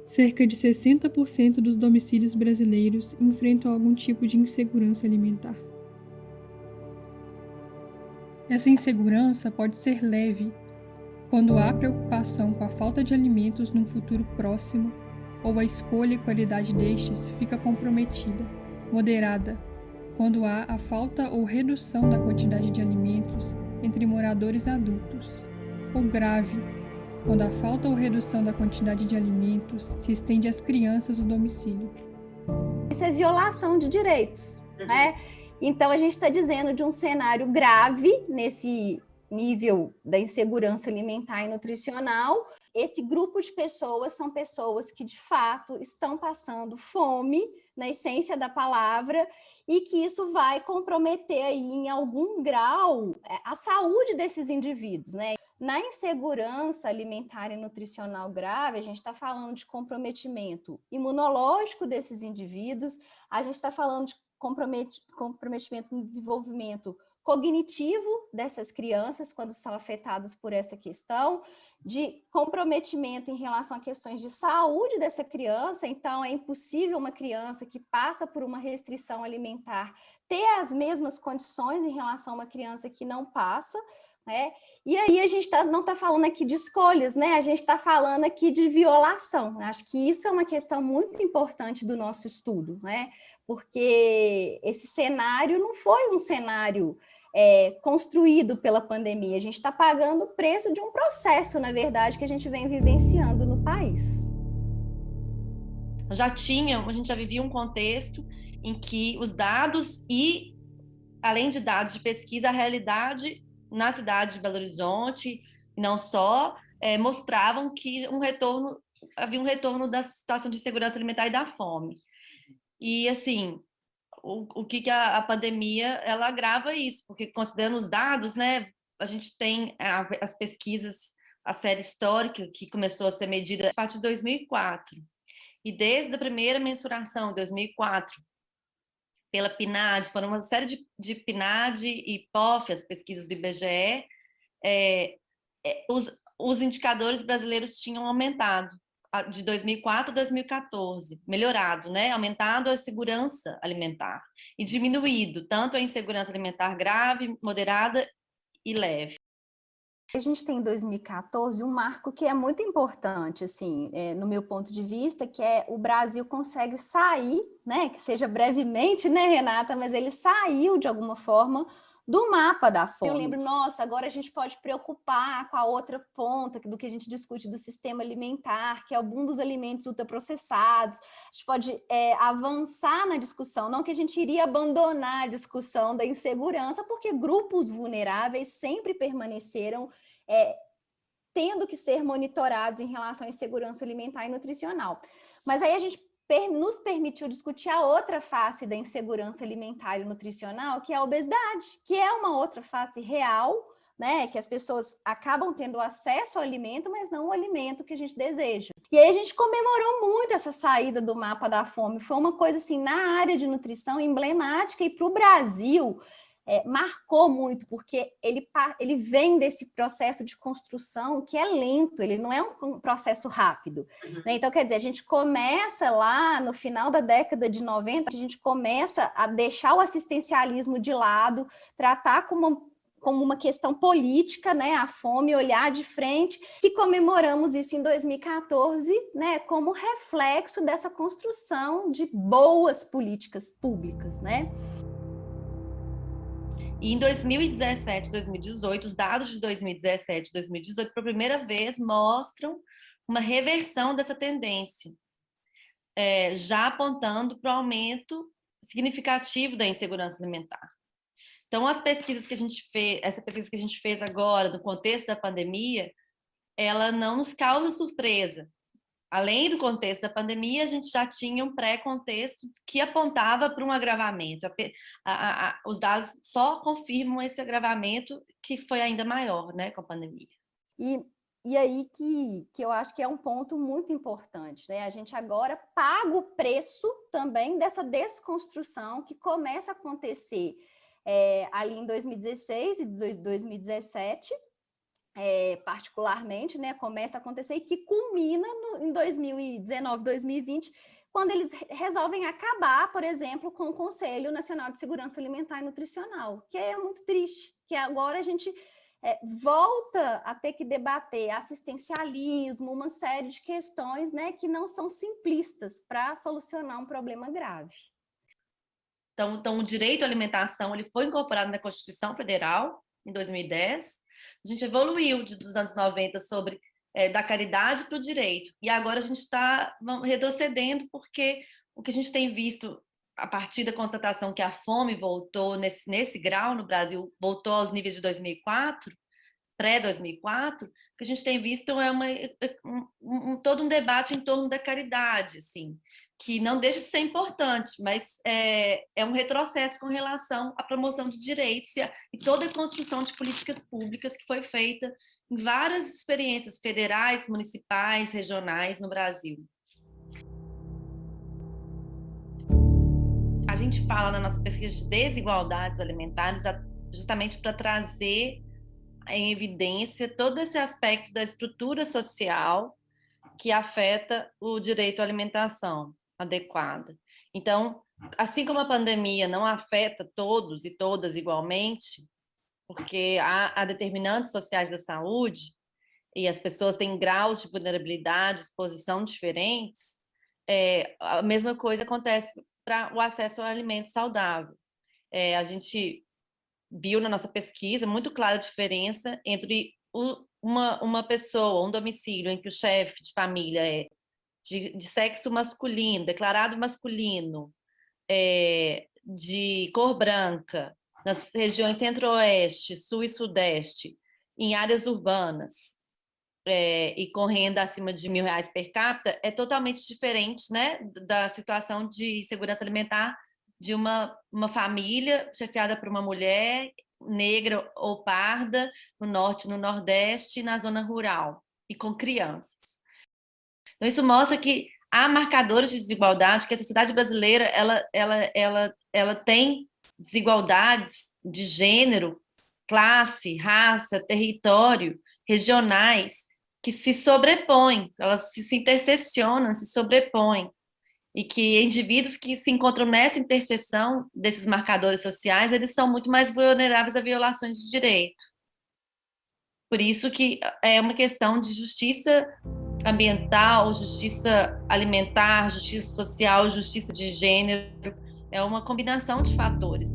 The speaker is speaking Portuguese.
Cerca de 60% dos domicílios brasileiros enfrentam algum tipo de insegurança alimentar. Essa insegurança pode ser leve quando há preocupação com a falta de alimentos num futuro próximo ou a escolha e qualidade destes fica comprometida, moderada, quando há a falta ou redução da quantidade de alimentos entre moradores adultos, ou grave, quando a falta ou redução da quantidade de alimentos se estende às crianças do domicílio. Isso é violação de direitos, né? Então, a gente está dizendo de um cenário grave nesse nível da insegurança alimentar e nutricional. Esse grupo de pessoas são pessoas que, de fato, estão passando fome, na essência da palavra, e que isso vai comprometer aí, em algum grau, a saúde desses indivíduos, né? Na insegurança alimentar e nutricional grave, a gente está falando de comprometimento imunológico desses indivíduos, a gente está falando de comprometimento no desenvolvimento cognitivo dessas crianças quando são afetadas por essa questão, de comprometimento em relação a questões de saúde dessa criança. Então, é impossível uma criança que passa por uma restrição alimentar ter as mesmas condições em relação a uma criança que não passa, né? E aí a gente não está falando aqui de escolhas, né? A gente está falando aqui de violação. Acho que isso é uma questão muito importante do nosso estudo, né? Porque esse cenário não foi um cenário construído pela pandemia. A gente está pagando o preço de um processo, na verdade, que a gente vem vivenciando no país. A gente já vivia um contexto em que os dados e, além de dados de pesquisa, a realidade na cidade de Belo Horizonte, não só, mostravam que havia um retorno da situação de insegurança alimentar e da fome. E, assim, o que a pandemia, ela agrava isso, porque considerando os dados, né, a gente tem as pesquisas, a série histórica que começou a ser medida a partir de 2004. E desde a primeira mensuração, em 2004, pela PNAD, foram uma série de PNAD e POF, as pesquisas do IBGE, os indicadores brasileiros tinham aumentado de 2004 a 2014, melhorado, né? Aumentado a segurança alimentar e diminuído tanto a insegurança alimentar grave, moderada e leve. A gente tem em 2014 um marco que é muito importante, assim, no meu ponto de vista, que é o Brasil consegue sair, né, que seja brevemente, né, Renata, mas ele saiu de alguma forma do mapa da fome. Eu lembro, nossa, agora a gente pode preocupar com a outra ponta do que a gente discute do sistema alimentar, que é o boom dos alimentos ultraprocessados. A gente pode avançar na discussão, não que a gente iria abandonar a discussão da insegurança, porque grupos vulneráveis sempre permaneceram tendo que ser monitorados em relação à insegurança alimentar e nutricional. Mas aí a gente nos permitiu discutir a outra face da insegurança alimentar e nutricional, que é a obesidade, que é uma outra face real, né, que as pessoas acabam tendo acesso ao alimento, mas não o alimento que a gente deseja. E aí a gente comemorou muito essa saída do mapa da fome, foi uma coisa assim, na área de nutrição, emblemática, e para o Brasil marcou muito, porque ele vem desse processo de construção que é lento, ele não é um processo rápido. Né? Então, quer dizer, a gente começa lá no final da década de 90, a gente começa a deixar o assistencialismo de lado, tratar como uma questão política, né, a fome, olhar de frente, que comemoramos isso em 2014, né, como reflexo dessa construção de boas políticas públicas, né? E em 2017, 2018, os dados de 2017 e 2018, pela primeira vez, mostram uma reversão dessa tendência, já apontando para o aumento significativo da insegurança alimentar. Então, as pesquisas que a gente fez, essa pesquisa que a gente fez agora, no contexto da pandemia, ela não nos causa surpresa. Além do contexto da pandemia, a gente já tinha um pré-contexto que apontava para um agravamento. Os dados só confirmam esse agravamento, que foi ainda maior, né, com a pandemia. E aí que eu acho que é um ponto muito importante, né? A gente agora paga o preço também dessa desconstrução que começa a acontecer ali em 2016 e 2017, particularmente, né, começa a acontecer e que culmina em 2019, 2020, quando eles resolvem acabar, por exemplo, com o Conselho Nacional de Segurança Alimentar e Nutricional, que é muito triste, que agora a gente volta a ter que debater assistencialismo, uma série de questões, né, que não são simplistas para solucionar um problema grave. Então, o direito à alimentação ele foi incorporado na Constituição Federal em 2010. A gente evoluiu dos anos 90 sobre da caridade para o direito. E agora a gente está retrocedendo porque o que a gente tem visto a partir da constatação que a fome voltou nesse grau no Brasil, voltou aos níveis de 2004, pré-2004, o que a gente tem visto é todo um debate em torno da caridade, assim, que não deixa de ser importante, mas é um retrocesso com relação à promoção de direitos e toda a construção de políticas públicas que foi feita em várias experiências federais, municipais, regionais no Brasil. A gente fala na nossa pesquisa de desigualdades alimentares justamente para trazer em evidência todo esse aspecto da estrutura social que afeta o direito à alimentação adequada. Então, assim como a pandemia não afeta todos e todas igualmente, porque há determinantes sociais da saúde e as pessoas têm graus de vulnerabilidade, exposição diferentes, a mesma coisa acontece para o acesso ao alimento saudável. A gente viu na nossa pesquisa muito clara a diferença entre uma pessoa, um domicílio em que o chefe de família é de sexo masculino, declarado masculino, de cor branca, nas regiões centro-oeste, sul e sudeste, em áreas urbanas, e com renda acima de R$1.000 per capita, é totalmente diferente, né, da situação de segurança alimentar de uma família chefiada por uma mulher negra ou parda no norte, no nordeste, na zona rural e com crianças. Então isso mostra que há marcadores de desigualdade, que a sociedade brasileira ela tem desigualdades de gênero, classe, raça, território, regionais que se sobrepõem, elas se intersecionam, se sobrepõem. E que indivíduos que se encontram nessa interseção desses marcadores sociais, eles são muito mais vulneráveis a violações de direito. Por isso que é uma questão de justiça ambiental, justiça alimentar, justiça social, justiça de gênero, é uma combinação de fatores.